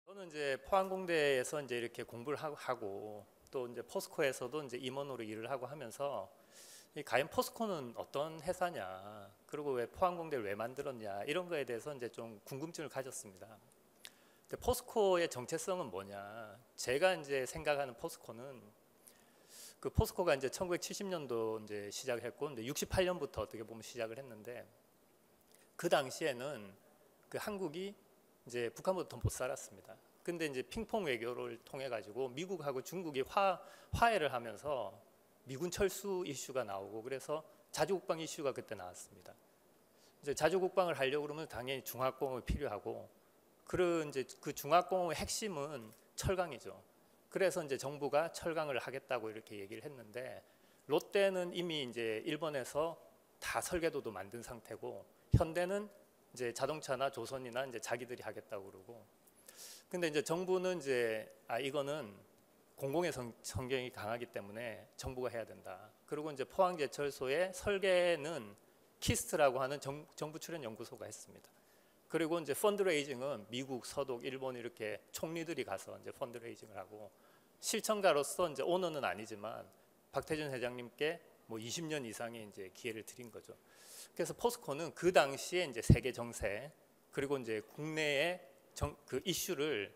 저는 이제 포항공대에서 이제 이렇게 공부를 하고 또 이제 포스코에서도 이제 임원으로 일을 하고 하면서 과연 포스코는 어떤 회사냐, 그리고 왜 포항공대를 왜 만들었냐, 이런 거에 대해서 이제 좀 궁금증을 가졌습니다. 근데 포스코의 정체성은 뭐냐? 제가 이제 생각하는 포스코는 그 포스코가 이제 1970년도 이제 시작했고, 이제 68년부터 어떻게 보면 시작을 했는데, 그 당시에는 그 한국이 이제 북한보다 더 못 살았습니다. 근데 이제 핑퐁 외교를 통해 가지고 미국하고 중국이 화해를 하면서 미군 철수 이슈가 나오고, 그래서 자주국방 이슈가 그때 나왔습니다. 이제 자주국방을 하려고 그러면 당연히 중화공업이 필요하고, 그런 이제 그 중화공업의 핵심은 철강이죠. 그래서 이제 정부가 철강을 하겠다고 이렇게 얘기를 했는데, 롯데는 이미 이제 일본에서 다 설계도도 만든 상태고, 현대는 이제 자동차나 조선이나 이제 자기들이 하겠다고 그러고, 근데 이제 정부는 이제 이거는 공공의 성격이 강하기 때문에 정부가 해야 된다. 그리고 이제 포항제철소의 설계는 키스트라고 하는 정부 출연 연구소가 했습니다. 그리고 이제 펀드레이징은 미국, 서독, 일본 이렇게 총리들이 가서 이제 펀드레이징을 하고, 실천가로서 이제 오너는 아니지만 박태준 회장님께 뭐 20년 이상의 이제 기회를 드린 거죠. 그래서 포스코는 그 당시에 이제 세계 정세, 그리고 이제 국내의 그 이슈를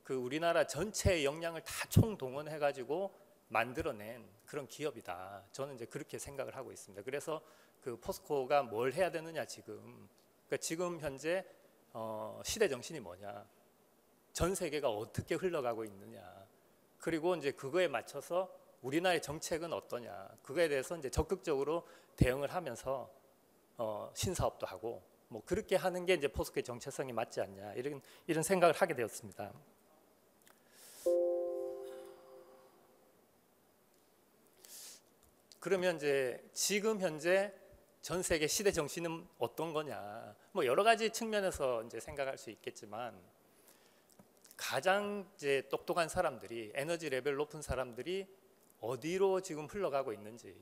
그 우리나라 전체의 역량을 다 총동원해 가지고 만들어낸 그런 기업이다. 저는 이제 그렇게 생각을 하고 있습니다. 그래서 그 포스코가 뭘 해야 되느냐, 그러니까 지금 현재 시대 정신이 뭐냐, 전 세계가 어떻게 흘러가고 있느냐, 그리고 이제 그거에 맞춰서 우리나라의 정책은 어떠냐, 그거에 대해서 이제 적극적으로 대응을 하면서 신사업도 하고, 뭐 그렇게 하는 게 이제 포스코의 정체성이 맞지 않냐, 이런 생각을 하게 되었습니다. 그러면 이제 지금 현재 전 세계 시대 정신은 어떤 거냐, 뭐 여러 가지 측면에서 이제 생각할 수 있겠지만, 가장 이제 똑똑한 사람들이, 에너지 레벨 높은 사람들이 어디로 지금 흘러가고 있는지,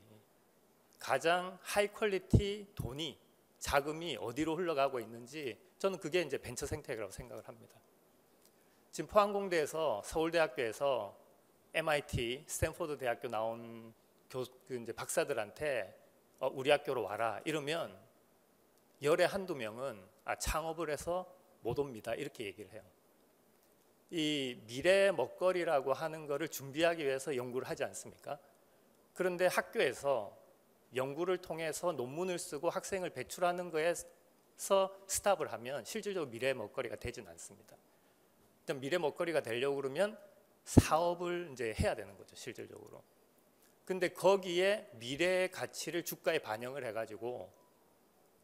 가장 하이 퀄리티 돈이, 자금이 어디로 흘러가고 있는지, 저는 그게 이제 벤처 생태계라고 생각을 합니다. 지금 포항공대에서, 서울대학교에서 MIT, 스탠포드 대학교 나온 그 이제 박사들한테 우리 학교로 와라 이러면 열에 한두 명은 창업을 해서 못 옵니다, 이렇게 얘기를 해요. 이 미래 먹거리라고 하는 거를 준비하기 위해서 연구를 하지 않습니까? 그런데 학교에서 연구를 통해서 논문을 쓰고 학생을 배출하는 거에서 스탑을 하면 실질적으로 미래 먹거리가 되진 않습니다. 일단 미래 먹거리가 되려고 그러면 사업을 이제 해야 되는 거죠, 실질적으로. 근데 거기에 미래의 가치를 주가에 반영을 해가지고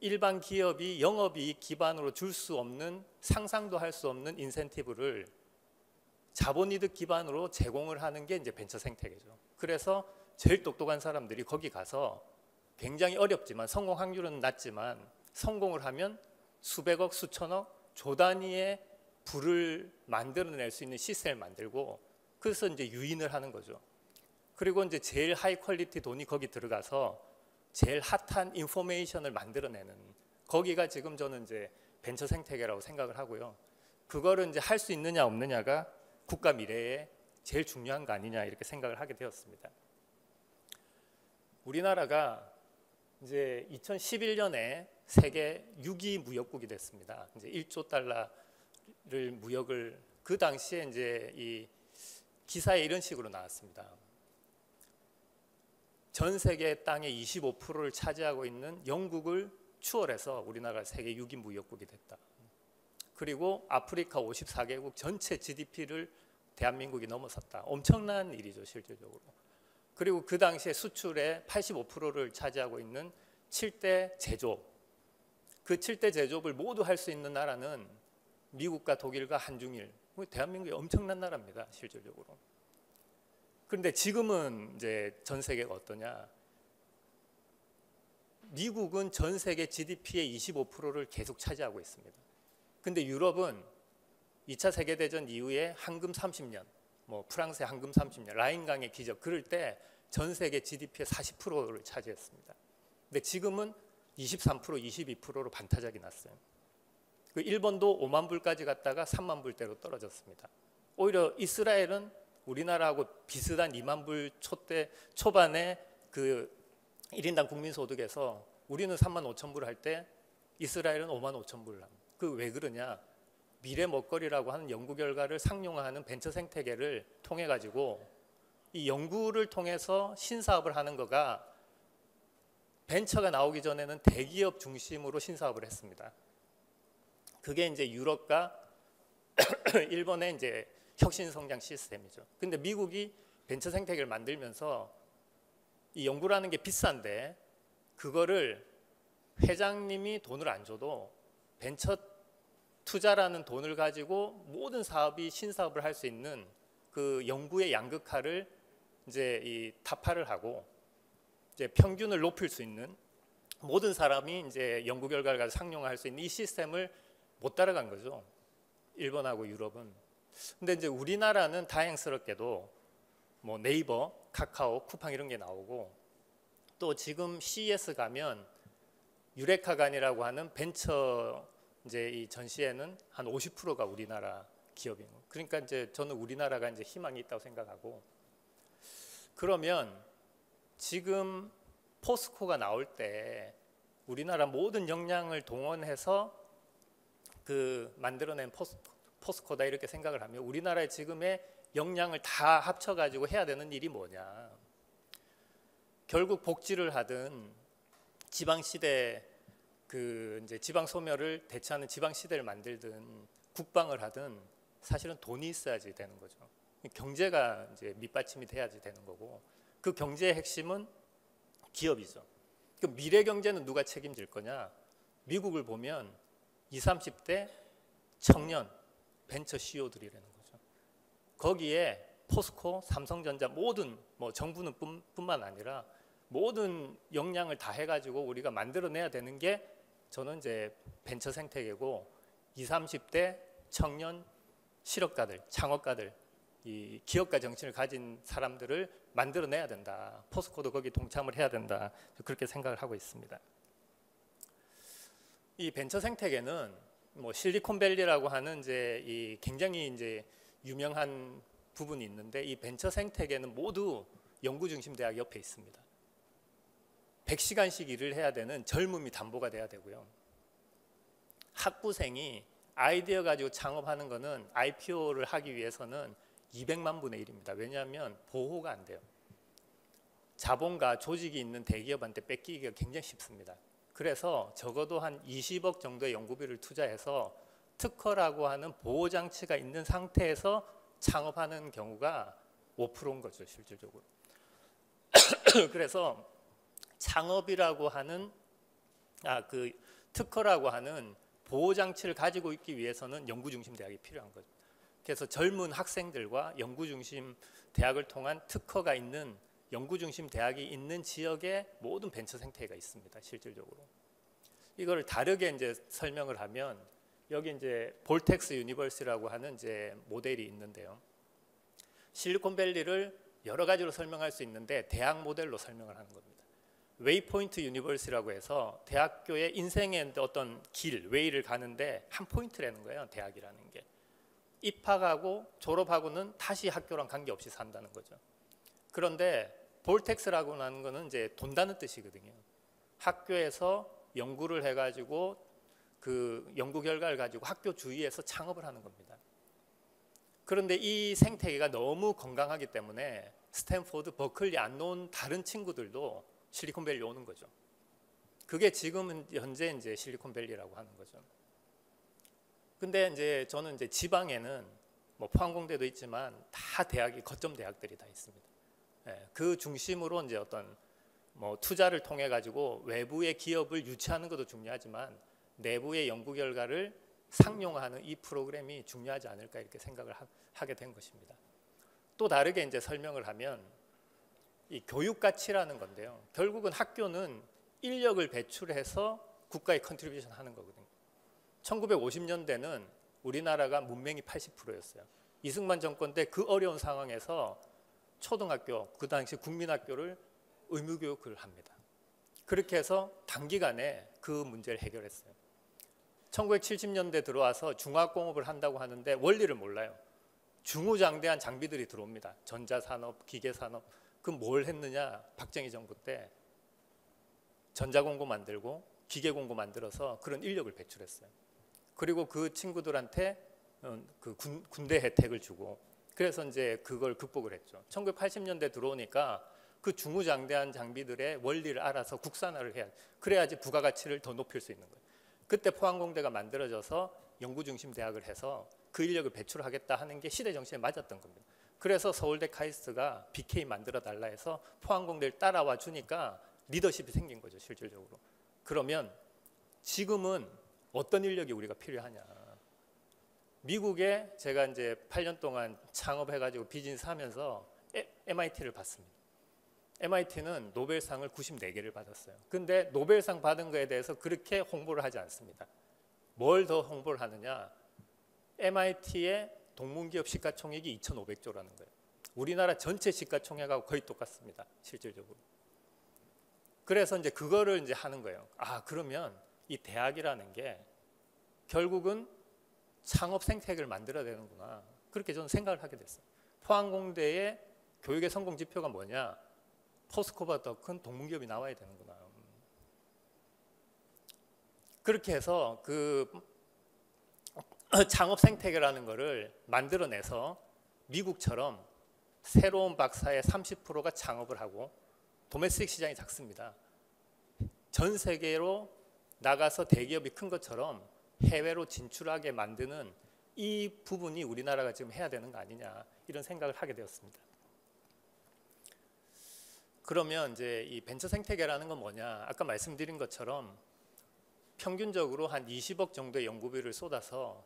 일반 기업이 영업이익 기반으로 줄 수 없는, 상상도 할 수 없는 인센티브를 자본이득 기반으로 제공을 하는 게 이제 벤처 생태계죠. 그래서 제일 똑똑한 사람들이 거기 가서 굉장히 어렵지만, 성공 확률은 낮지만 성공을 하면 수백억, 수천억, 조 단위의 부를 만들어낼 수 있는 시스템을 만들고, 그래서 이제 유인을 하는 거죠. 그리고 이제 제일 하이 퀄리티 돈이 거기 들어가서 제일 핫한 인포메이션을 만들어내는, 거기가 지금 저는 이제 벤처 생태계라고 생각을 하고요. 그거를 이제 할 수 있느냐 없느냐가 국가 미래에 제일 중요한 거 아니냐, 이렇게 생각을 하게 되었습니다. 우리나라가 이제 2011년에 세계 6위 무역국이 됐습니다. 이제 1조 달러를 무역을, 그 당시에 이제 이 기사에 이런 식으로 나왔습니다. 전 세계 땅의 25%를 차지하고 있는 영국을 추월해서 우리나라가 세계 6위 무역국이 됐다. 그리고 아프리카 54개국 전체 GDP를 대한민국이 넘어섰다. 엄청난 일이죠, 실질적으로. 그리고 그 당시에 수출의 85%를 차지하고 있는 7대 제조업, 그 7대 제조업을 모두 할 수 있는 나라는 미국과 독일과 한중일, 대한민국이 엄청난 나라입니다, 실질적으로. 그런데 지금은 이제 전 세계가 어떠냐? 미국은 전 세계 GDP의 25%를 계속 차지하고 있습니다. 근데 유럽은 2차 세계대전 이후에 황금 30년, 뭐 프랑스의 황금 30년, 라인강의 기적, 그럴 때 전 세계 GDP의 40%를 차지했습니다. 근데 지금은 23%, 22%로 반타작이 났어요. 그 일본도 5만 불까지 갔다가 3만 불대로 떨어졌습니다. 오히려 이스라엘은 우리나라하고 비슷한 2만 불 초반에 그 1인당 국민소득에서 우리는 3만 5천 불 할 때 이스라엘은 5만 5천 불을 합니다. 그 왜 그러냐? 미래 먹거리라고 하는 연구 결과를 상용화하는 벤처 생태계를 통해 가지고 이 연구를 통해서 신사업을 하는 거가 벤처가 나오기 전에는 대기업 중심으로 신사업을 했습니다. 그게 이제 유럽과 일본의 이제 혁신 성장 시스템이죠. 근데 미국이 벤처 생태계를 만들면서 이 연구라는 게 비싼데 그거를 회장님이 돈을 안 줘도 벤처 투자라는 돈을 가지고 모든 사업이 신사업을 할 수 있는 그 연구의 양극화를 이제 이 타파를 하고 이제 평균을 높일 수 있는 모든 사람이 이제 연구 결과를 가지고 상용화할 수 있는 이 시스템을 못 따라간 거죠. 일본하고 유럽은. 근데 이제 우리나라는 다행스럽게도 뭐 네이버, 카카오, 쿠팡 이런 게 나오고 또 지금 CES 가면 유레카간이라고 하는 벤처 이제 이 전시회는 한 50%가 우리나라 기업인 거. 그러니까 이제 저는 우리나라가 이제 희망이 있다고 생각하고 그러면 지금 포스코가 나올 때 우리나라 모든 역량을 동원해서 그 만들어낸 포스코다 이렇게 생각을 하면 우리나라의 지금의 역량을 다 합쳐가지고 해야 되는 일이 뭐냐? 결국 복지를 하든 지방시대 그 이제 지방 소멸을 대체하는 지방시대를 만들든 국방을 하든 사실은 돈이 있어야지 되는 거죠. 경제가 이제 밑받침이 돼야지 되는 거고 그 경제의 핵심은 기업이죠. 그 미래 경제는 누가 책임질 거냐? 미국을 보면 20, 30대 청년 벤처 CEO들이라는 거죠. 거기에 포스코, 삼성전자 모든 뭐 정부는 뿐만 아니라 모든 역량을 다 해가지고 우리가 만들어내야 되는 게 저는 이제 벤처 생태계고 20, 30대 청년 실업가들, 창업가들, 이 기업가 정신을 가진 사람들을 만들어내야 된다. 포스코도 거기 동참을 해야 된다. 그렇게 생각을 하고 있습니다. 이 벤처 생태계는 뭐 실리콘밸리라고 하는 이제 이 굉장히 이제 유명한 부분이 있는데 이 벤처 생태계는 모두 연구 중심 대학 옆에 있습니다. 100시간씩 일을 해야 되는 젊음이 담보가 돼야 되고요. 학부생이 아이디어 가지고 창업하는 거는 IPO를 하기 위해서는 200만 분의 1입니다. 왜냐하면 보호가 안 돼요. 자본과 조직이 있는 대기업한테 뺏기기가 굉장히 쉽습니다. 그래서 적어도 한 20억 정도의 연구비를 투자해서 특허라고 하는 보호장치가 있는 상태에서 창업하는 경우가 5%인 거죠, 실질적으로. 그래서 창업이라고 하는 그 특허라고 하는 보호장치를 가지고 있기 위해서는 연구중심 대학이 필요한 거죠. 그래서 젊은 학생들과 연구중심 대학을 통한 특허가 있는 연구중심 대학이 있는 지역에 모든 벤처 생태계가 있습니다. 실질적으로. 이걸 다르게 이제 설명을 하면 여기 이제 볼텍스 유니버시티라고 하는 이제 모델이 있는데요. 실리콘밸리를 여러 가지로 설명할 수 있는데 대학 모델로 설명을 하는 겁니다. 웨이포인트 유니버시티라고 해서 대학교의 인생의 어떤 길, 웨이를 가는데 한 포인트라는 거예요. 대학이라는 게. 입학하고 졸업하고는 다시 학교랑 관계없이 산다는 거죠. 그런데 볼텍스라고 하는 거는 이제 돈다는 뜻이거든요. 학교에서 연구를 해가지고 그 연구 결과를 가지고 학교 주위에서 창업을 하는 겁니다. 그런데 이 생태계가 너무 건강하기 때문에 스탠포드, 버클리 안 놓은 다른 친구들도 실리콘밸리 오는 거죠. 그게 지금은 현재 이제 실리콘밸리라고 하는 거죠. 근데 이제 저는 이제 지방에는 뭐 포항공대도 있지만 다 대학이 거점 대학들이 다 있습니다. 그 중심으로 이제 어떤 뭐 투자를 통해 가지고 외부의 기업을 유치하는 것도 중요하지만 내부의 연구 결과를 상용화하는 이 프로그램이 중요하지 않을까 이렇게 생각을 하게 된 것입니다. 또 다르게 이제 설명을 하면 이 교육 가치라는 건데요. 결국은 학교는 인력을 배출해서 국가에 컨트리뷰션 하는 거거든요. 1950년대는 우리나라가 문맹이 80%였어요. 이승만 정권 때 그 어려운 상황에서 초등학교, 그 당시 국민학교를 의무교육을 합니다. 그렇게 해서 단기간에 그 문제를 해결했어요. 1970년대 들어와서 중화공업을 한다고 하는데 원리를 몰라요. 중후장대한 장비들이 들어옵니다. 전자산업, 기계산업. 그럼 뭘 했느냐? 박정희 정부 때 전자공고 만들고 기계공고 만들어서 그런 인력을 배출했어요. 그리고 그 친구들한테 그 군대 혜택을 주고, 그래서 이제 그걸 극복을 했죠. 1980년대 들어오니까 그 중후장대한 장비들의 원리를 알아서 국산화를 해야, 그래야지 부가가치를 더 높일 수 있는 거예요. 그때 포항공대가 만들어져서 연구중심 대학을 해서 그 인력을 배출하겠다 하는 게 시대 정신에 맞았던 겁니다. 그래서 서울대 카이스트가 BK 만들어 달라 해서 포항공대를 따라와 주니까 리더십이 생긴 거죠, 실질적으로. 그러면 지금은 어떤 인력이 우리가 필요하냐? 미국에 제가 이제 8년 동안 창업해가지고 비즈니스 하면서 MIT를 봤습니다. MIT는 노벨상을 94개를 받았어요. 근데 노벨상 받은 거에 대해서 그렇게 홍보를 하지 않습니다. 뭘 더 홍보를 하느냐? MIT의 동문기업 시가총액이 2,500조라는 거예요. 우리나라 전체 시가총액하고 거의 똑같습니다, 실질적으로. 그래서 이제 그거를 이제 하는 거예요. 아, 그러면 이 대학이라는 게 결국은 창업 생태계를 만들어야 되는구나. 그렇게 저는 생각을 하게 됐어요. 포항공대의 교육의 성공 지표가 뭐냐? 포스코보다 더 큰 동문기업이 나와야 되는구나. 그렇게 해서 그 창업 생태계라는 거를 만들어내서 미국처럼 새로운 박사의 30%가 창업을 하고, 도메스틱 시장이 작습니다. 전 세계로 나가서 대기업이 큰 것처럼 해외로 진출하게 만드는 이 부분이 우리나라가 지금 해야 되는 거 아니냐, 이런 생각을 하게 되었습니다. 그러면 이제 이 벤처 생태계라는 건 뭐냐? 아까 말씀드린 것처럼 평균적으로 한 20억 정도의 연구비를 쏟아서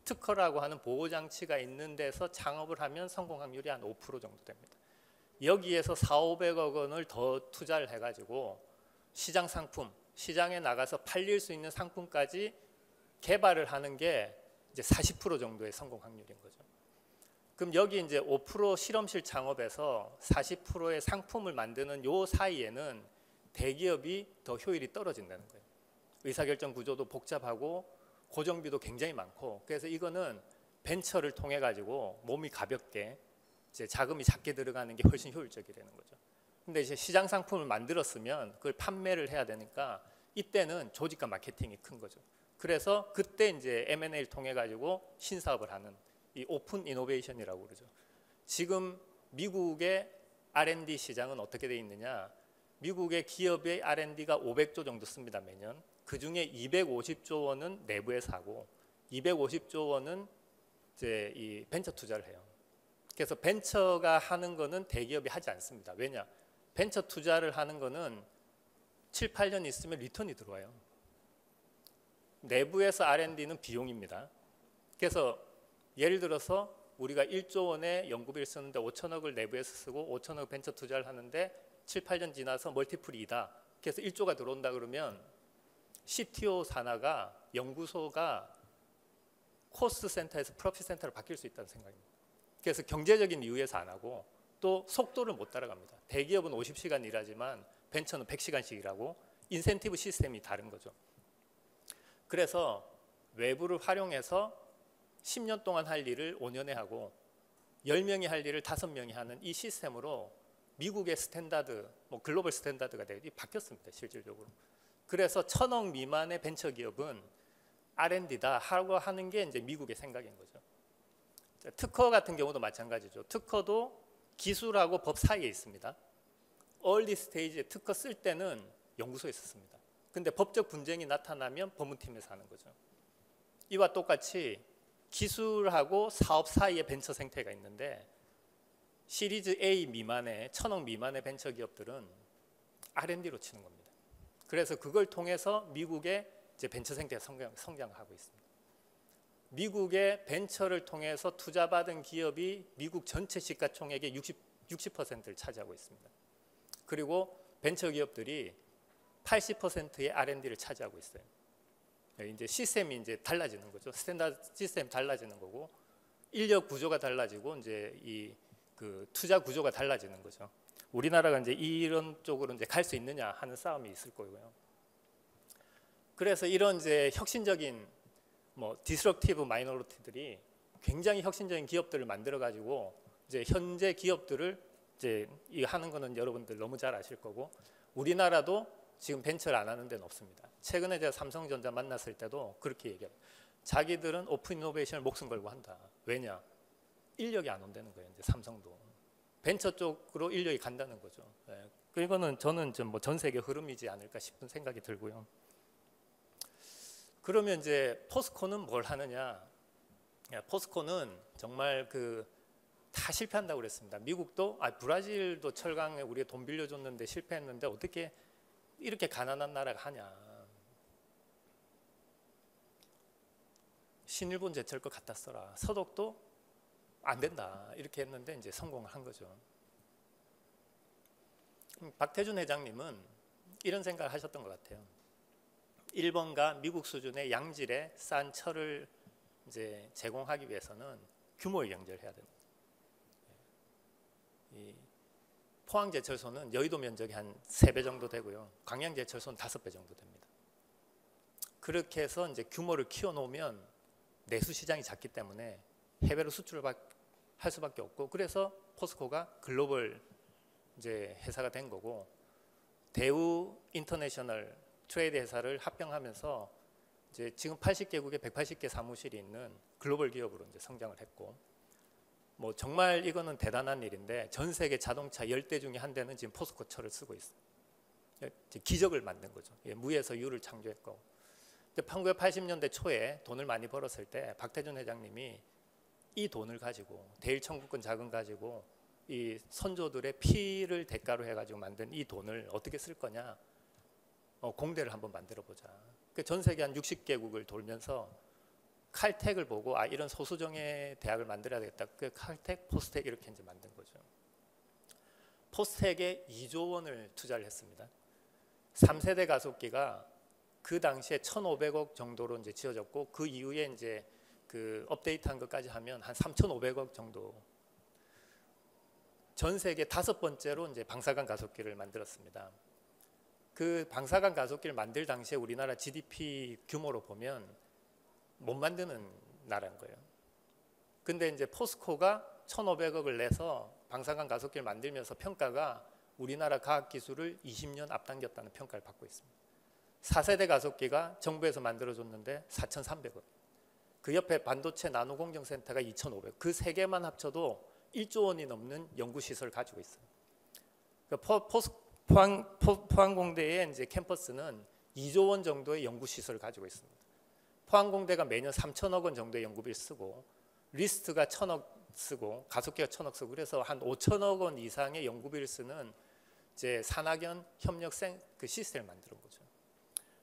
특허라고 하는 보호장치가 있는 데서 창업을 하면 성공 확률이 한 5% 정도 됩니다. 여기에서 400~500억 원을 더 투자를 해가지고 시장 상품, 시장에 나가서 팔릴 수 있는 상품까지 개발을 하는 게 이제 40% 정도의 성공 확률인 거죠. 그럼 여기 이제 5% 실험실 창업에서 40%의 상품을 만드는 요 사이에는 대기업이 더 효율이 떨어진다는 거예요. 의사결정 구조도 복잡하고 고정비도 굉장히 많고, 그래서 이거는 벤처를 통해 가지고 몸이 가볍게 이제 자금이 작게 들어가는 게 훨씬 효율적이 되는 거죠. 근데 이제 시장 상품을 만들었으면 그걸 판매를 해야 되니까 이때는 조직과 마케팅이 큰 거죠. 그래서 그때 이제 M&A를 통해 가지고 신사업을 하는 이 오픈 이노베이션이라고 그러죠. 지금 미국의 R&D 시장은 어떻게 돼 있느냐? 미국의 기업의 R&D가 500조 정도 씁니다, 매년. 그 중에 250조 원은 내부에서 하고 250조 원은 이제 이 벤처 투자를 해요. 그래서 벤처가 하는 거는 대기업이 하지 않습니다. 왜냐? 벤처 투자를 하는 거는 7, 8년 있으면 리턴이 들어와요. 내부에서 R&D는 비용입니다. 그래서 예를 들어서 우리가 1조 원의 연구비를 쓰는데 5천억을 내부에서 쓰고 5천억 벤처 투자를 하는데 7, 8년 지나서 멀티플이 2다. 그래서 1조가 들어온다 그러면 CTO 산하가 연구소가 코스트 센터에서 프로핏 센터로 바뀔 수 있다는 생각입니다. 그래서 경제적인 이유에서 안 하고 또 속도를 못 따라갑니다. 대기업은 50시간 일하지만 벤처는 100시간씩 일하고 인센티브 시스템이 다른 거죠. 그래서 외부를 활용해서 10년 동안 할 일을 5년에 하고 10명이 할 일을 5명이 하는 이 시스템으로 미국의 스탠다드, 뭐 글로벌 스탠다드가 바뀌었습니다, 실질적으로. 그래서 1,000억 미만의 벤처 기업은 R&D다 하고 하는 게 이제 미국의 생각인 거죠. 특허 같은 경우도 마찬가지죠. 특허도 기술하고 법 사이에 있습니다. 얼리 스테이지에 특허 쓸 때는 연구소에 썼습니다. 근데 법적 분쟁이 나타나면 법무팀에서 하는 거죠. 이와 똑같이 기술하고 사업 사이에 벤처 생태가 있는데 시리즈 A 미만의 1,000억 미만의 벤처 기업들은 R&D로 치는 겁니다. 그래서 그걸 통해서 미국의 이제 벤처 생태가 성장하고 있습니다. 미국의 벤처를 통해서 투자받은 기업이 미국 전체 시가총액의 60%를 차지하고 있습니다. 그리고 벤처 기업들이 80%의 R&D를 차지하고 있어요. 이제 시스템이 이제 달라지는 거죠. 스탠다드 시스템 달라지는 거고 인력 구조가 달라지고 이제 이 그 투자 구조가 달라지는 거죠. 우리나라가 이제 이런 쪽으로 이제 갈 수 있느냐 하는 싸움이 있을 거고요. 그래서 이런 이제 혁신적인 뭐 디스럽티브 마이너리티들이 굉장히 혁신적인 기업들을 만들어 가지고 이제 현재 기업들을 이제 이 하는 거는 여러분들 너무 잘 아실 거고, 우리나라도 지금 벤처를 안 하는 데는 없습니다. 최근에 제가 삼성전자 만났을 때도 그렇게 얘기해요. 자기들은 오픈 이노베이션을 목숨 걸고 한다. 왜냐? 인력이 안 온다는 거예요. 이제 삼성도 벤처 쪽으로 인력이 간다는 거죠. 네. 그거는 저는 좀 뭐 전 세계 흐름이지 않을까 싶은 생각이 들고요. 그러면 이제 포스코는 뭘 하느냐? 포스코는 정말 다 실패한다고 그랬습니다. 미국도, 브라질도 철강에 우리가 돈 빌려줬는데 실패했는데 어떻게 이렇게 가난한 나라가 하냐? 신일본 제철 거 갖다 써라. 서독도 안 된다. 이렇게 했는데 이제 성공을 한 거죠. 박태준 회장님은 이런 생각을 하셨던 것 같아요. 일본과 미국 수준의 양질의 싼 철을 이제 제공하기 위해서는 규모의 경제를 해야 된다. 이 포항제철소는 여의도 면적이 한 3배 정도 되고요. 광양제철소는 5배 정도 됩니다. 그렇게 해서 이제 규모를 키워놓으면 내수 시장이 작기 때문에 해외로 수출을 할 수밖에 없고, 그래서 포스코가 글로벌 이제 회사가 된 거고, 대우 인터내셔널 트레이드 회사를 합병하면서 이제 지금 80개국에 180개 사무실이 있는 글로벌 기업으로 이제 성장을 했고, 뭐 정말 이거는 대단한 일인데 전 세계 자동차 10대 중에 한 대는 지금 포스코 철을 쓰고 있어요. 기적을 만든 거죠. 무에서 유를 창조했고, 1980년대 초에 돈을 많이 벌었을 때 박태준 회장님이 이 돈을 가지고, 대일 청구권 자금 가지고 이 선조들의 피를 대가로 해가지고 만든 이 돈을 어떻게 쓸 거냐, 공대를 한번 만들어 보자. 전 세계 한 60개국을 돌면서 칼텍을 보고 이런 소수정예 대학을 만들어야 되겠다. 칼텍, 포스텍 이렇게 이제 만든 거죠. 포스텍에 2조 원을 투자를 했습니다. 3세대 가속기가 그 당시에 1,500억 정도로 이제 지어졌고, 그 이후에 이제 업데이트한 것까지 하면 한 3,500억 정도. 전 세계 5번째로 이제 방사관 가속기를 만들었습니다. 그 방사관 가속기를 만들 당시에 우리나라 GDP 규모로 보면 못 만드는 나라인 거예요. 근데 이제 포스코가 1,500억을 내서 방사관 가속기를 만들면서 평가가 우리나라 과학기술을 20년 앞당겼다는 평가를 받고 있습니다. 4세대 가속기가 정부에서 만들어줬는데 4,300억. 그 옆에 반도체 나노공정센터가 2,500억. 그 세 개만 합쳐도 1조 원이 넘는 연구시설을 가지고 있어요. 포항공대의 이제 캠퍼스는 2조 원 정도의 연구시설을 가지고 있습니다. 포항공대가 매년 3천억 원 정도의 연구비를 쓰고, 리스트가 1,000억 쓰고, 가속기가 1,000억 쓰고, 그래서 한 5천억 원 이상의 연구비를 쓰는 이제 산학연 협력 시스템을 만드는 거죠.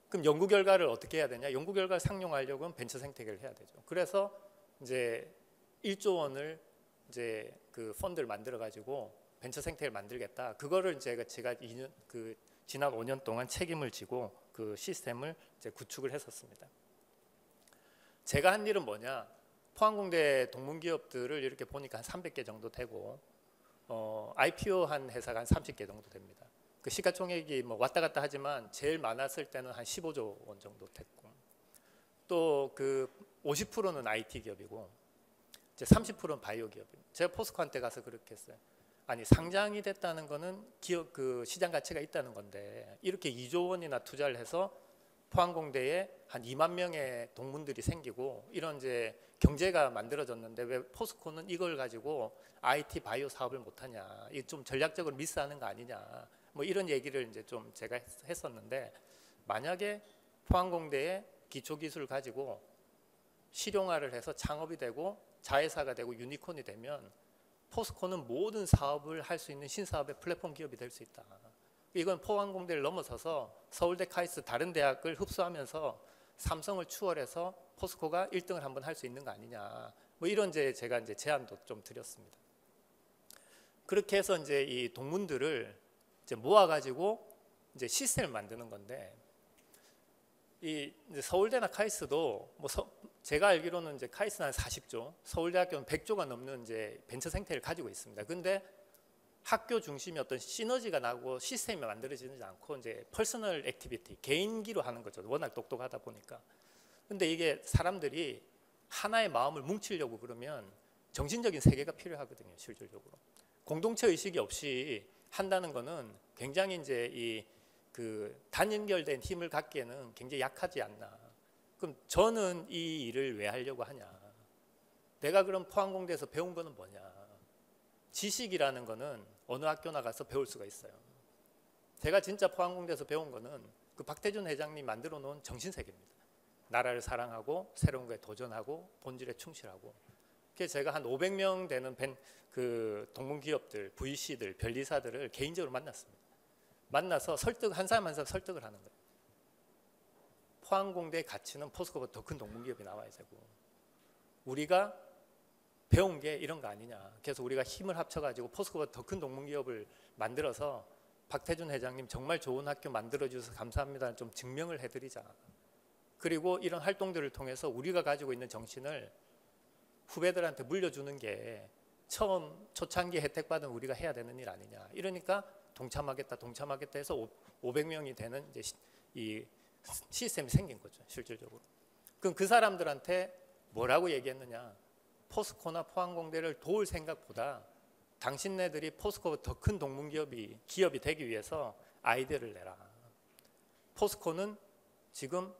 그럼 연구 결과를 어떻게 해야 되냐? 연구 결과를 상용하려면 벤처 생태계를 해야 되죠. 그래서 이제 1조 원을 이제 펀드를 만들어 가지고 벤처 생태계를 만들겠다. 그거를 제가 지난 5년 동안 책임을 지고 그 시스템을 이제 구축을 했었습니다. 제가 한 일은 뭐냐? 포항공대 동문기업들을 이렇게 보니까 한 300개 정도 되고, IPO 한 회사가 한 30개 정도 됩니다. 그 시가총액이 뭐 왔다 갔다 하지만 제일 많았을 때는 한 15조 원 정도 됐고, 또 50%는 IT 기업이고, 이제 30%는 바이오 기업입니다. 제가 포스코한테 가서 그렇게 했어요. 아니, 상장이 됐다는 거는 기업 시장 가치가 있다는 건데, 이렇게 2조 원이나 투자를 해서 포항공대에 한 2만 명의 동문들이 생기고 이런 이제 경제가 만들어졌는데 왜 포스코는 이걸 가지고 IT 바이오 사업을 못하냐? 이게 좀 전략적으로 미스하는 거 아니냐? 뭐 이런 얘기를 이제 좀 제가 했었는데, 만약에 포항공대의 기초기술을 가지고 실용화를 해서 창업이 되고 자회사가 되고 유니콘이 되면 포스코는 모든 사업을 할 수 있는 신사업의 플랫폼 기업이 될 수 있다. 이건 포항공대를 넘어서서 서울대, 카이스트 다른 대학을 흡수하면서 삼성을 추월해서 포스코가 1등을 한번 할 수 있는 거 아니냐. 뭐 이런 제가 이제 제안도 좀 드렸습니다. 그렇게 해서 이제 이 동문들을 이제 모아가지고 이제 시스템을 만드는 건데, 이제 서울대나 카이스트도 뭐 제가 알기로는 이제 카이스트는 한 40조, 서울대학교는 100조가 넘는 이제 벤처 생태를 가지고 있습니다. 근데 학교 중심의 어떤 시너지가 나고 시스템이 만들어지지 않고 이제 퍼스널 액티비티, 개인기로 하는 거죠. 워낙 똑똑하다 보니까. 근데 이게 사람들이 하나의 마음을 뭉치려고 그러면 정신적인 세계가 필요하거든요, 실질적으로. 공동체 의식이 없이 한다는 거는 굉장히 이제 이 그 단연결된 힘을 갖기에는 굉장히 약하지 않나. 그럼 저는 이 일을 왜 하려고 하냐? 내가 그럼 포항공대에서 배운 거는 뭐냐? 지식이라는 거는 어느 학교 나가서 배울 수가 있어요. 제가 진짜 포항공대에서 배운 거는 그 박태준 회장님 만들어 놓은 정신세계입니다. 나라를 사랑하고 새로운 거에 도전하고 본질에 충실하고. 그래서 제가 한 500명 되는 그 동문기업들, VC들, 변리사들을 개인적으로 만났습니다. 만나서 한 사람 한 사람 설득을 하는 거예요. 포항공대의 가치는 포스코보다 더 큰 동문기업이 나와야 되고 우리가 배운 게 이런 거 아니냐. 그래서 우리가 힘을 합쳐가지고 포스코보다 더 큰 동문기업을 만들어서 박태준 회장님 정말 좋은 학교 만들어주셔서 감사합니다. 좀 증명을 해드리자. 그리고 이런 활동들을 통해서 우리가 가지고 있는 정신을 후배들한테 물려주는 게 처음 초창기 혜택받은 우리가 해야 되는 일 아니냐. 이러니까 동참하겠다 해서 500명이 되는 이제 이 시스템이 생긴 거죠, 실질적으로. 그럼 그 사람들한테 뭐라고 얘기했느냐? 포스코나 포항공대를 도울 생각보다 당신네들이 포스코보다 더 큰 기업이 되기 위해서 아이디어를 내라. 포스코는 지금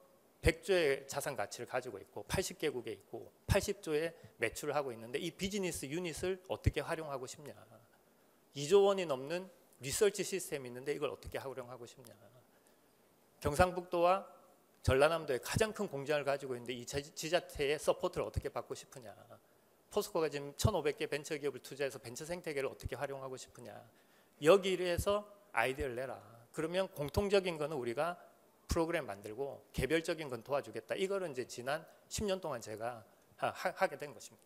100조의 자산 가치를 가지고 있고 80개국에 있고 80조의 매출을 하고 있는데 이 비즈니스 유닛을 어떻게 활용하고 싶냐. 2조 원이 넘는 리서치 시스템이 있는데 이걸 어떻게 활용하고 싶냐. 경상북도와 전라남도에 가장 큰 공장을 가지고 있는데 이 지자체의 서포트를 어떻게 받고 싶으냐. 포스코가 지금 1,500개 벤처기업을 투자해서 벤처 생태계를 어떻게 활용하고 싶으냐. 여기에서 아이디어를 내라. 그러면 공통적인 거는 우리가 프로그램 만들고 개별적인 건 도와주겠다. 이거를 이제 지난 10년 동안 제가 하게 된 것입니다.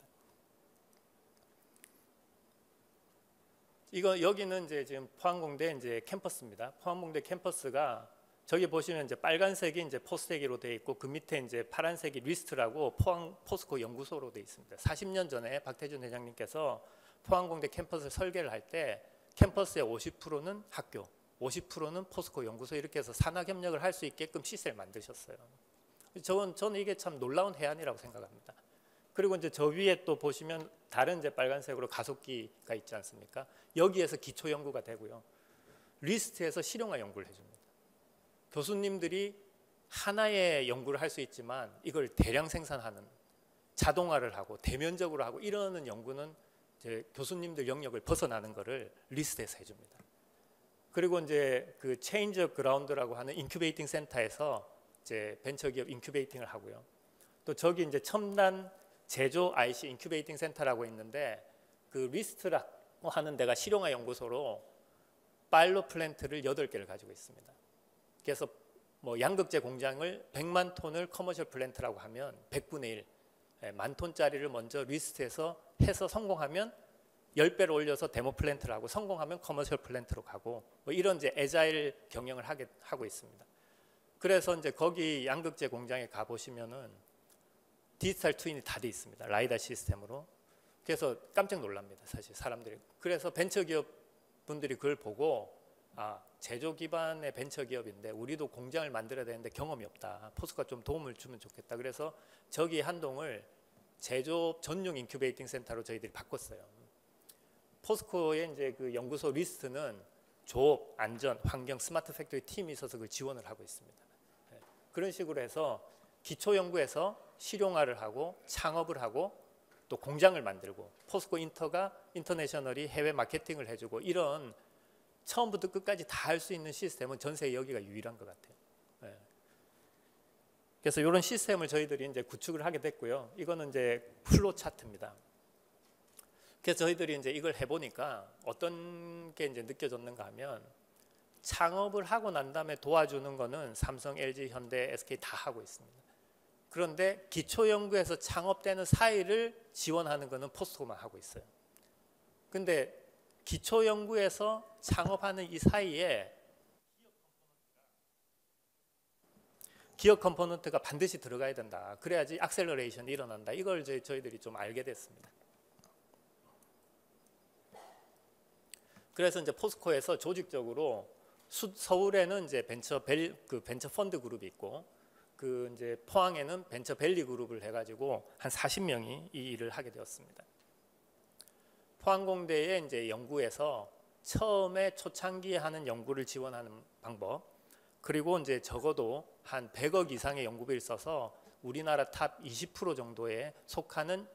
여기는 이제 지금 포항공대 이제 캠퍼스입니다. 포항공대 캠퍼스가 저기 보시면 이제 빨간색이 이제 포스텍으로 되어 있고 그 밑에 이제 파란색이 리스트라고 포스코 연구소로 되어 있습니다. 40년 전에 박태준 회장님께서 포항공대 캠퍼스를 설계를 할 때 캠퍼스의 50%는 학교, 50%는 포스코 연구소 이렇게 해서 산학협력을 할 수 있게끔 시스템을 만드셨어요. 저는 이게 참 놀라운 해안이라고 생각합니다. 그리고 이제 저 위에 또 보시면 다른 이제 빨간색으로 가속기가 있지 않습니까? 여기에서 기초 연구가 되고요. 리스트에서 실용화 연구를 해줍니다. 교수님들이 하나의 연구를 할 수 있지만 이걸 대량 생산하는 자동화를 하고 대면적으로 하고 이러는 연구는 이제 교수님들 영역을 벗어나는 거를 리스트에서 해줍니다. 그리고 이제 그 체인지 오브 그라운드라고 하는 인큐베이팅 센터에서 이제 벤처기업 인큐베이팅을 하고요. 또 저기 이제 첨단 제조 IC 인큐베이팅 센터라고 있는데 그 리스트라고 하는 데가 실용화 연구소로 파일럿 플랜트를 8개를 가지고 있습니다. 그래서 뭐 양극재 공장을 100만 톤을 커머셜 플랜트라고 하면 100분의 1, 10,000톤짜리를 먼저 리스트에서 해서 성공하면 10배로 올려서 데모 플랜트를 하고 성공하면 커머셜 플랜트로 가고 뭐 이런 이제 애자일 경영을 하고 있습니다. 그래서 이제 거기 양극재 공장에 가 보시면은 디지털 트윈이 다 돼 있습니다. 라이다 시스템으로. 그래서 깜짝 놀랍니다, 사실 사람들이. 그래서 벤처기업 분들이 그걸 보고 제조 기반의 벤처기업인데 우리도 공장을 만들어야 되는데 경험이 없다. 포스코가 좀 도움을 주면 좋겠다. 그래서 저기 한 동을 제조업 전용 인큐베이팅 센터로 저희들이 바꿨어요. 포스코의 이제 그 연구소 리스트는 조업, 안전, 환경, 스마트 팩토리 팀이 있어서 그 지원을 하고 있습니다. 그런 식으로 해서 기초 연구에서 실용화를 하고 창업을 하고 또 공장을 만들고 포스코 인터내셔널이 해외 마케팅을 해주고 이런 처음부터 끝까지 다 할 수 있는 시스템은 전 세계 여기가 유일한 것 같아요. 그래서 이런 시스템을 저희들이 이제 구축을 하게 됐고요. 이거는 이제 플로 차트입니다. 그래서 저희들이 이제 이걸 해보니까 어떤 게 이제 느껴졌는가 하면 창업을 하고 난 다음에 도와주는 거는 삼성, LG, 현대, SK 다 하고 있습니다. 그런데 기초연구에서 창업되는 사이를 지원하는 거는 포스코만 하고 있어요. 근데 기초연구에서 창업하는 이 사이에 기업 컴포넌트가 반드시 들어가야 된다. 그래야지 액셀러레이션이 일어난다. 이걸 저희들이 좀 알게 됐습니다. 그래서 이제 포스코에서 조직적으로 서울에는 이제 벤처 펀드 그룹이 있고 그 이제 포항에는 벤처 밸리 그룹을 해가지고 한 40명이 이 일을 하게 되었습니다. 포항공대의 이제 연구에서 처음에 초창기에 하는 연구를 지원하는 방법, 그리고 이제 적어도 한 100억 이상의 연구비를 써서 우리나라 탑 20% 정도에 속하는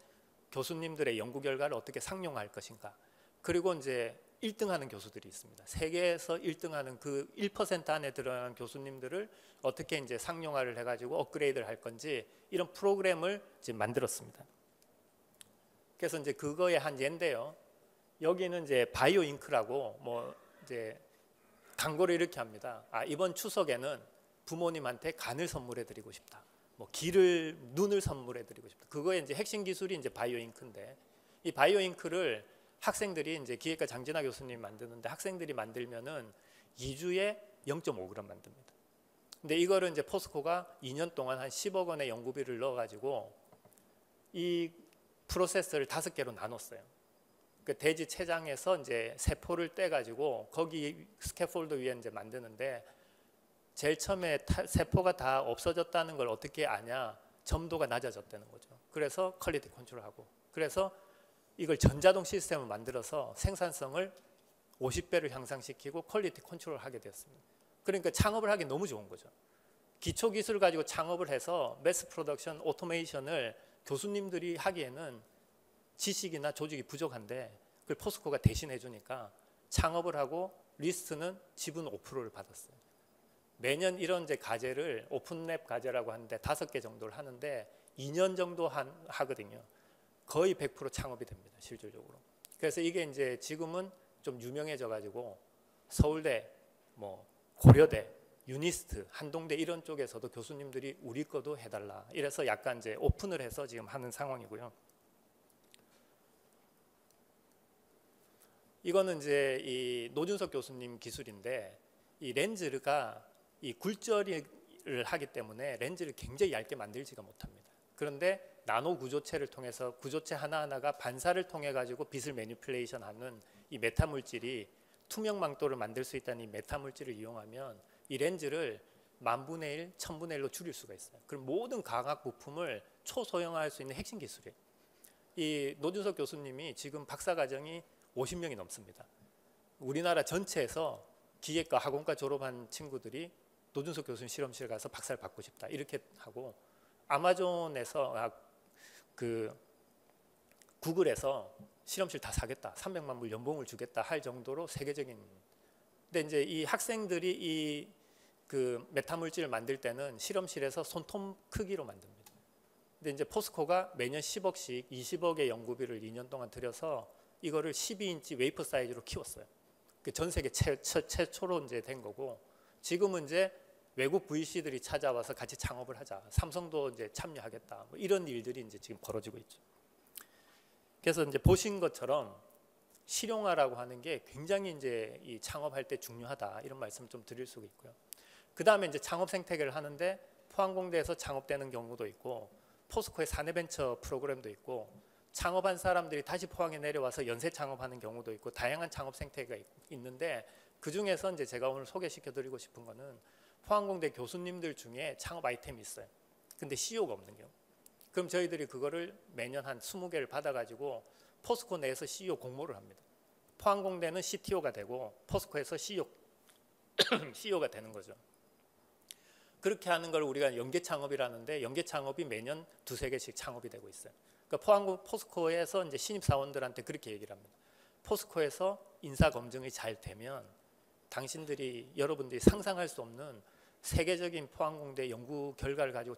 교수님들의 연구 결과를 어떻게 상용할 것인가, 그리고 이제 1등하는 교수들이 있습니다. 세계에서 1등하는 그 1% 안에 들어가는 교수님들을 어떻게 이제 상용화를 해가지고 업그레이드를 할 건지 이런 프로그램을 지금 만들었습니다. 그래서 이제 그거의 한 예인데요. 여기는 이제 바이오 잉크라고 뭐 이제 광고를 이렇게 합니다. 이번 추석에는 부모님한테 간을 선물해 드리고 싶다. 뭐 눈을 선물해 드리고 싶다. 그거의 이제 핵심 기술이 이제 바이오 잉크인데, 이 바이오 잉크를 학생들이 이제 기획가 장진아 교수님이 만드는데, 학생들이 만들면은 2주에 0.5g 만듭니다. 근데 이거를 이제 포스코가 2년 동안 한 10억 원의 연구비를 넣어가지고 이 프로세스를 5개로 나눴어요. 그 돼지 췌장에서 이제 세포를 떼가지고 거기 스캐폴드 위에 이제 만드는데, 제일 처음에 세포가 다 없어졌다는 걸 어떻게 아냐? 점도가 낮아졌다는 거죠. 그래서 퀄리티 컨트롤하고, 그래서 이걸 전자동 시스템을 만들어서 생산성을 50배를 향상시키고 퀄리티 컨트롤을 하게 되었습니다. 그러니까 창업을 하기 너무 좋은 거죠. 기초 기술을 가지고 창업을 해서 매스 프로덕션 오토메이션을 교수님들이 하기에는 지식이나 조직이 부족한데 그걸 포스코가 대신해 주니까 창업을 하고 리스트는 지분 5%를 받았어요. 매년 이런 이제 과제를 오픈랩 과제라고 하는데 5개 정도를 하는데 2년 정도 하거든요. 거의 100% 창업이 됩니다, 실질적으로. 그래서 이게 이제 지금은 좀 유명해져 가지고 서울대, 뭐 고려대, 유니스트, 한동대 이런 쪽에서도 교수님들이 우리 거도 해달라. 이래서 약간 이제 오픈을 해서 지금 하는 상황이고요. 이거는 이제 이 노준석 교수님 기술인데, 이 렌즈가 이 굴절을 하기 때문에 렌즈를 굉장히 얇게 만들지가 못합니다. 그런데 나노 구조체를 통해서 구조체 하나하나가 반사를 통해 가지고 빛을 매니플레이션하는 이 메타 물질이 투명 망토를 만들 수 있다는 이 메타 물질을 이용하면 이 렌즈를 10,000분의 1, 1000분의 1로 줄일 수가 있어요. 그럼 모든 광학 부품을 초소형화할 수 있는 핵심 기술이에요. 이 노준석 교수님이 지금 박사과정이 50명이 넘습니다. 우리나라 전체에서 기계과 학원과 졸업한 친구들이 노준석 교수님 실험실 가서 박사를 받고 싶다 이렇게 하고, 아마존에서 구글에서 실험실 다 사겠다, 300만 불 연봉을 주겠다 할 정도로 세계적인. 근데 이제 이 학생들이 이 메타 물질을 만들 때는 실험실에서 손톱 크기로 만듭니다. 근데 이제 포스코가 매년 10억씩 20억의 연구비를 2년 동안 들여서 이거를 12인치 웨이퍼 사이즈로 키웠어요. 전 세계 최초로 이제 된 거고, 지금은 이제 외국 VC들이 찾아와서 같이 창업을 하자, 삼성도 이제 참여하겠다, 뭐 이런 일들이 이제 지금 벌어지고 있죠. 그래서 이제 보신 것처럼 실용화라고 하는 게 굉장히 이제 이 창업할 때 중요하다, 이런 말씀 좀 드릴 수가 있고요. 그 다음에 이제 창업 생태계를 하는데 포항공대에서 창업되는 경우도 있고, 포스코의 사내벤처 프로그램도 있고, 창업한 사람들이 다시 포항에 내려와서 연쇄 창업하는 경우도 있고, 다양한 창업 생태계가 있는데, 그 중에서 이제 제가 오늘 소개시켜드리고 싶은 거는 포항공대 교수님들 중에 창업 아이템이 있어요. 근데 CEO가 없는 경우. 그럼 저희들이 그거를 매년 한 20개를 받아가지고 포스코 내에서 CEO 공모를 합니다. 포항공대는 CTO가 되고 포스코에서 CEO가 되는 거죠. 그렇게 하는 걸 우리가 연계 창업이라는데, 연계 창업이 매년 2-3개씩 창업이 되고 있어요. 그러니까 포스코에서 이제 신입 사원들한테 그렇게 얘기를 합니다. 포스코에서 인사 검증이 잘 되면 여러분들이 상상할 수 없는 세계적인 포항공대 연구 결과를 가지고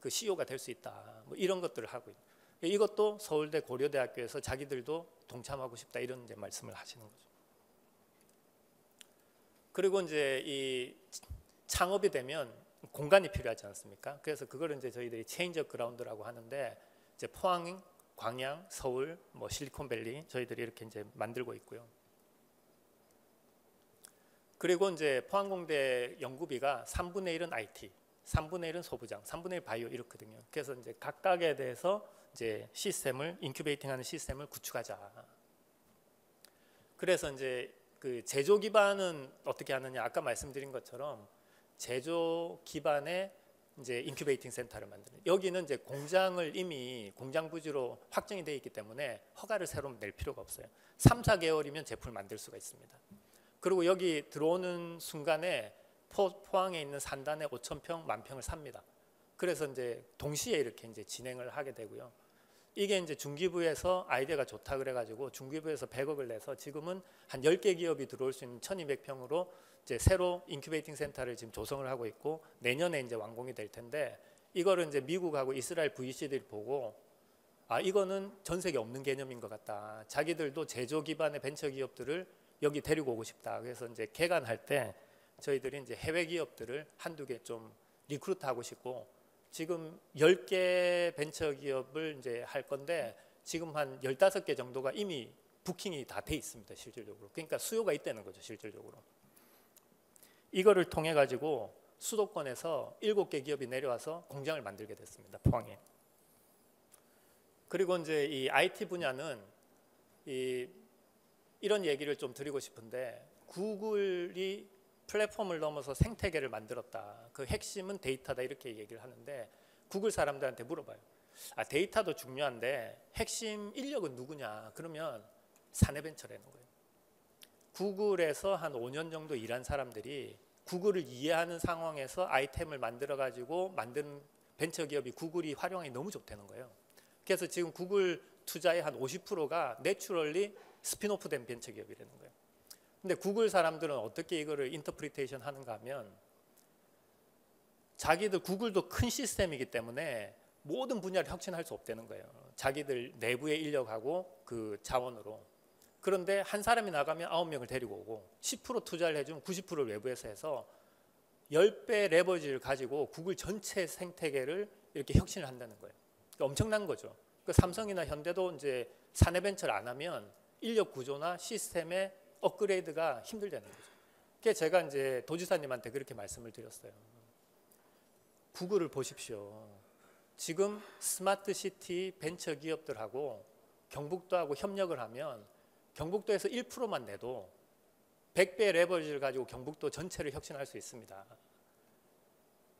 그 CEO가 될 수 있다. 뭐 이런 것들을 하고 있는. 이것도 서울대 고려대학교에서 자기들도 동참하고 싶다, 이런 이제 말씀을 하시는 거죠. 그리고 이제 이 창업이 되면 공간이 필요하지 않습니까? 그래서 그거를 이제 저희들이 체인지 오브 그라운드라고 하는데, 이제 포항, 광양, 서울, 뭐 실리콘밸리 저희들이 이렇게 이제 만들고 있고요. 그리고 이제 포항공대 연구비가 3분의 1은 IT, 3분의 1은 소부장, 3분의 1 바이오 이렇거든요. 그래서 이제 각각에 대해서 이제 시스템을 인큐베이팅하는 시스템을 구축하자. 그래서 이제 그 제조 기반은 어떻게 하느냐, 아까 말씀드린 것처럼 제조 기반의 이제 인큐베이팅 센터를 만드는, 여기는 이제 공장을 이미 공장 부지로 확정이 되어 있기 때문에 허가를 새로 낼 필요가 없어요. 3, 4개월이면 제품을 만들 수가 있습니다. 그리고 여기 들어오는 순간에 포항에 있는 산단에 5,000평, 10,000평을 삽니다. 그래서 이제 동시에 이렇게 이제 진행을 하게 되고요. 이게 이제 중기부에서 아이디어가 좋다 그래가지고 중기부에서 100억을 내서 지금은 한 10개 기업이 들어올 수 있는 1,200평으로 이제 새로 인큐베이팅 센터를 지금 조성을 하고 있고, 내년에 이제 완공이 될 텐데, 이거를 이제 미국하고 이스라엘 VC들이 보고, 아, 이거는 전 세계 없는 개념인 것 같다. 자기들도 제조 기반의 벤처 기업들을 여기 데리고 오고 싶다. 그래서 이제 개관할 때 저희들이 이제 해외 기업들을 한두 개 좀 리크루트하고 싶고, 지금 10개 벤처 기업을 이제 할 건데 지금 한 15개 정도가 이미 부킹이 다 돼 있습니다. 실질적으로. 그러니까 수요가 있다는 거죠. 실질적으로. 이거를 통해 가지고 수도권에서 7개 기업이 내려와서 공장을 만들게 됐습니다. 포항에. 그리고 이제 이 IT 분야는 이런 얘기를 좀 드리고 싶은데, 구글이 플랫폼을 넘어서 생태계를 만들었다. 그 핵심은 데이터다, 이렇게 얘기를 하는데, 구글 사람들한테 물어봐요. 아, 데이터도 중요한데 핵심 인력은 누구냐? 그러면 사내벤처라는 거예요. 구글에서 한 5년 정도 일한 사람들이 구글을 이해하는 상황에서 아이템을 만들어 가지고 만든 벤처기업이 구글이 활용하기 너무 좋다는 거예요. 그래서 지금 구글 투자의 한 50%가 내추럴리 스피노프 된 벤처기업이라는 거예요. 근데 구글 사람들은 어떻게 이거를 인터프리테이션 하는가 하면, 자기들 구글도 큰 시스템이기 때문에 모든 분야를 혁신할 수 없다는 거예요. 자기들 내부의 인력하고 그 자원으로. 그런데 한 사람이 나가면 9명을 데리고 오고 10% 투자를 해주면 90%를 외부에서 해서 10배 레버리지를 가지고 구글 전체 생태계를 이렇게 혁신을 한다는 거예요. 그러니까 엄청난 거죠. 그러니까 삼성이나 현대도 이제 사내 벤처를 안 하면 인력 구조나 시스템의 업그레이드가 힘들다는 거죠. 그래서 제가 이제 도지사님한테 그렇게 말씀을 드렸어요. 구글을 보십시오. 지금 스마트 시티 벤처 기업들하고 경북도하고 협력을 하면 경북도에서 1%만 내도 100배 레버리지를 가지고 경북도 전체를 혁신할 수 있습니다.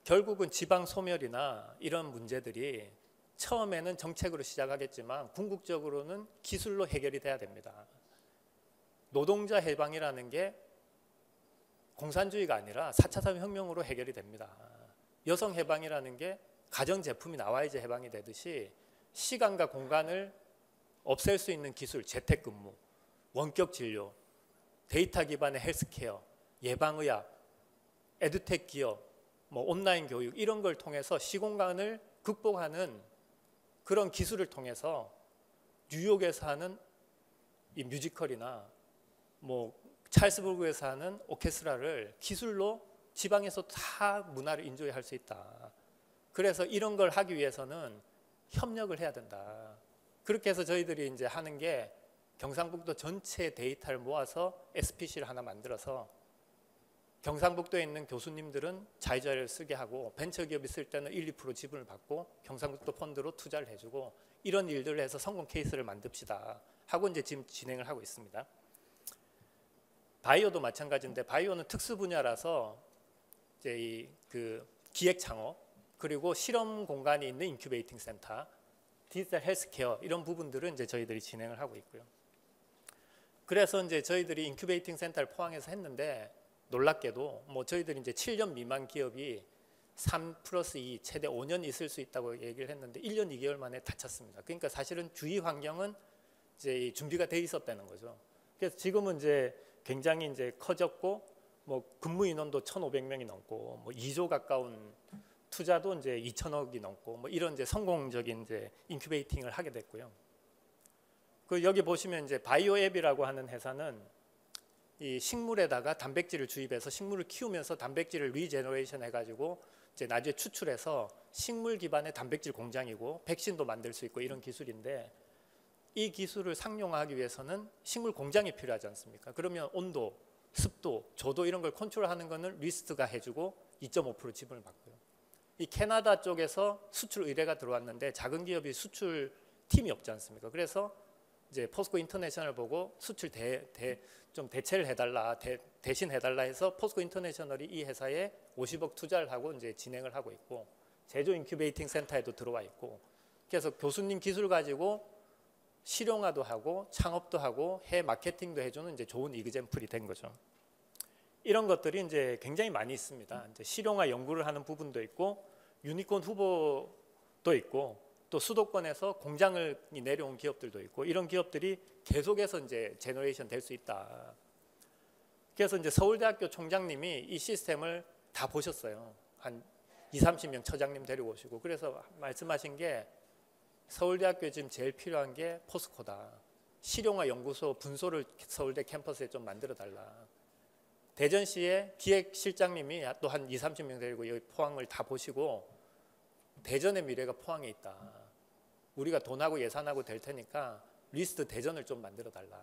결국은 지방 소멸이나 이런 문제들이 처음에는 정책으로 시작하겠지만 궁극적으로는 기술로 해결이 돼야 됩니다. 노동자 해방이라는 게 공산주의가 아니라 4차 산업혁명으로 해결이 됩니다. 여성 해방이라는 게 가전제품이 나와야지 해방이 되듯이 시간과 공간을 없앨 수 있는 기술, 재택근무, 원격 진료, 데이터 기반의 헬스케어, 예방의학, 에듀텍 기업, 뭐 온라인 교육, 이런 걸 통해서 시공간을 극복하는 그런 기술을 통해서 뉴욕에서 하는 이 뮤지컬이나 뭐 찰스부르크에서 하는 오케스트라를 기술로 지방에서 다 문화를 인조할 수 있다. 그래서 이런 걸 하기 위해서는 협력을 해야 된다. 그렇게 해서 저희들이 이제 하는 게 경상북도 전체 데이터를 모아서 SPC를 하나 만들어서 경상북도에 있는 교수님들은 자유자료를 쓰게 하고 벤처기업이 쓸 때는 1, 2% 지분을 받고 경상북도 펀드로 투자를 해주고, 이런 일들을 해서 성공 케이스를 만듭시다 하고 이제 지금 진행을 하고 있습니다. 바이오도 마찬가지인데, 바이오는 특수 분야라서 이제 이 그 기획 창업, 그리고 실험 공간이 있는 인큐베이팅 센터, 디지털 헬스케어, 이런 부분들은 이제 저희들이 진행을 하고 있고요. 그래서 이제 저희들이 인큐베이팅 센터를 포항에서 했는데, 놀랍게도 뭐 저희들이 이제 7년 미만 기업이 3+2 최대 5년 있을 수 있다고 얘기를 했는데 1년 2개월 만에 닫혔습니다. 그러니까 사실은 주위 환경은 이제 준비가 돼 있었다는 거죠. 그래서 지금은 이제 굉장히 이제 커졌고, 뭐 근무 인원도 1,500명이 넘고, 뭐 2조 가까운 투자도 이제 2천억이 넘고, 뭐 이런 이제 성공적인 이제 인큐베이팅을 하게 됐고요. 그 여기 보시면 이제 바이오앱이라고 하는 회사는 이 식물에다가 단백질을 주입해서 식물을 키우면서 단백질을 리제너레이션 해가지고 이제 나중에 추출해서 식물 기반의 단백질 공장이고 백신도 만들 수 있고 이런 기술인데, 이 기술을 상용화하기 위해서는 식물 공장이 필요하지 않습니까? 그러면 온도, 습도, 조도 이런 걸 컨트롤하는 거는 리스트가 해주고 2.5% 지분을 받고요. 이 캐나다 쪽에서 수출 의뢰가 들어왔는데 작은 기업이 수출 팀이 없지 않습니까? 그래서 이제 포스코 인터내셔널 보고 수출 좀 대체를 해달라, 대신 해달라 해서 포스코 인터내셔널이 이 회사에 50억 투자를 하고 이제 진행을 하고 있고 제조 인큐베이팅 센터에도 들어와 있고 그래서 교수님 기술 가지고 실용화도 하고 창업도 하고 해외 마케팅도 해주는 이제 좋은 이그젬플이 된 거죠. 이런 것들이 이제 굉장히 많이 있습니다. 이제 실용화 연구를 하는 부분도 있고 유니콘 후보도 있고 또 수도권에서 공장을 내려온 기업들도 있고 이런 기업들이 계속해서 이제 제너레이션 될 수 있다. 그래서 이제 서울대학교 총장님이 이 시스템을 다 보셨어요. 한 20-30명 처장님 데려오시고 그래서 말씀하신 게 서울대학교에 지금 제일 필요한 게 포스코다. 실용화 연구소 분소를 서울대 캠퍼스에 좀 만들어 달라. 대전시의 기획실장님이 또 한 20-30명 데리고 여기 포항을 다 보시고 대전의 미래가 포항에 있다. 우리가 돈하고 예산하고 될 테니까 리스트 대전을 좀 만들어 달라.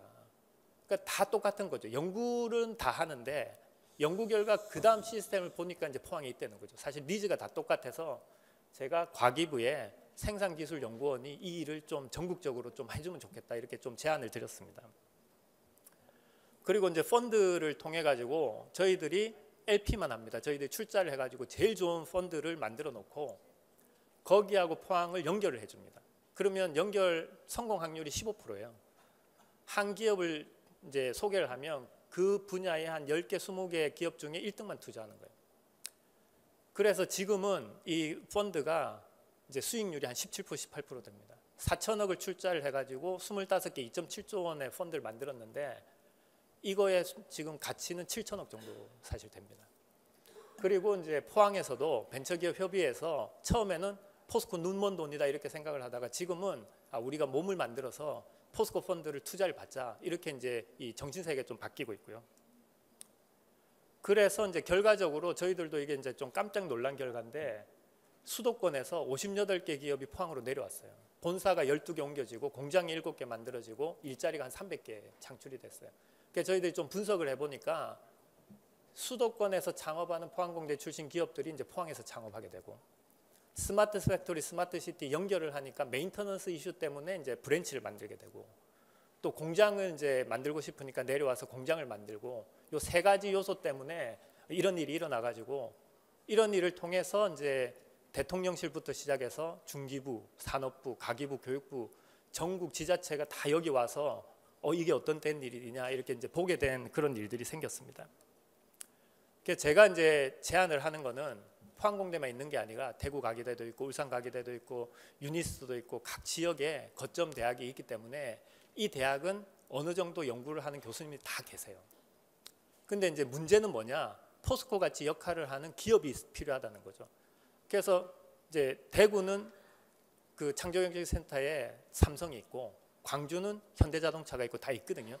그러니까 다 똑같은 거죠. 연구는 다 하는데 연구 결과 그 다음 시스템을 보니까 이제 포항에 있다는 거죠. 사실 니즈가 다 똑같아서 제가 과기부에 생산기술연구원이 이 일을 좀 전국적으로 좀 해주면 좋겠다 이렇게 좀 제안을 드렸습니다. 그리고 이제 펀드를 통해 가지고 저희들이 LP만 합니다. 저희들이 출자를 해가지고 제일 좋은 펀드를 만들어 놓고 거기하고 포항을 연결을 해줍니다. 그러면 연결 성공 확률이 15%예요. 한 기업을 이제 소개를 하면 그 분야에 한 10개, 20개 기업 중에 1등만 투자하는 거예요. 그래서 지금은 이 펀드가 이제 수익률이 한 17%, 18% 됩니다. 4천억을 출자를 해가지고 25개 2.7조 원의 펀드를 만들었는데 이거의 지금 가치는 7천억 정도 사실 됩니다. 그리고 이제 포항에서도 벤처기업 협의회에서 처음에는 포스코 눈먼 돈이다 이렇게 생각을 하다가 지금은 우리가 몸을 만들어서 포스코 펀드를 투자를 받자 이렇게 이제 이 정신세계가 좀 바뀌고 있고요. 그래서 이제 결과적으로 저희들도 이게 이제 좀 깜짝 놀란 결과인데 수도권에서 58개 기업이 포항으로 내려왔어요. 본사가 12개 옮겨지고 공장이 7개 만들어지고 일자리가 한 300개 창출이 됐어요. 그래서 저희들이 좀 분석을 해보니까 수도권에서 창업하는 포항공대 출신 기업들이 이제 포항에서 창업하게 되고 스마트 팩토리, 스마트 시티 연결을 하니까 메인터넌스 이슈 때문에 이제 브랜치를 만들게 되고 또 공장을 이제 만들고 싶으니까 내려와서 공장을 만들고 요 세 가지 요소 때문에 이런 일이 일어나가지고 이런 일을 통해서 이제 대통령실부터 시작해서 중기부, 산업부, 가기부, 교육부 전국 지자체가 다 여기 와서 이게 어떤 된 일이냐 이렇게 이제 보게 된 그런 일들이 생겼습니다. 그래서 제가 이제 제안을 하는 거는 포항공대만 있는 게 아니라 대구 가기대도 있고 울산 가기대도 있고 유니스도 있고 각 지역에 거점 대학이 있기 때문에 이 대학은 어느 정도 연구를 하는 교수님이 다 계세요. 근데 이제 문제는 뭐냐? 포스코 같이 역할을 하는 기업이 필요하다는 거죠. 그래서 이제 대구는 그 창조경제센터에 삼성이 있고 광주는 현대자동차가 있고 다 있거든요.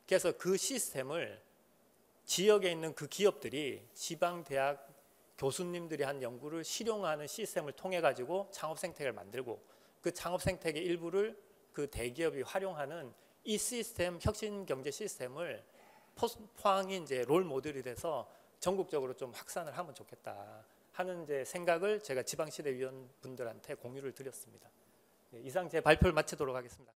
그래서 그 시스템을 지역에 있는 그 기업들이 지방대학 교수님들이 한 연구를 실용화하는 시스템을 통해 가지고 창업 생태계를 만들고 그 창업 생태계 일부를 그 대기업이 활용하는 이 시스템, 혁신 경제 시스템을 포항이 이제 롤 모델이 돼서 전국적으로 좀 확산을 하면 좋겠다 하는 이제 생각을 제가 지방시대위원분들한테 공유를 드렸습니다. 이상 제 발표를 마치도록 하겠습니다.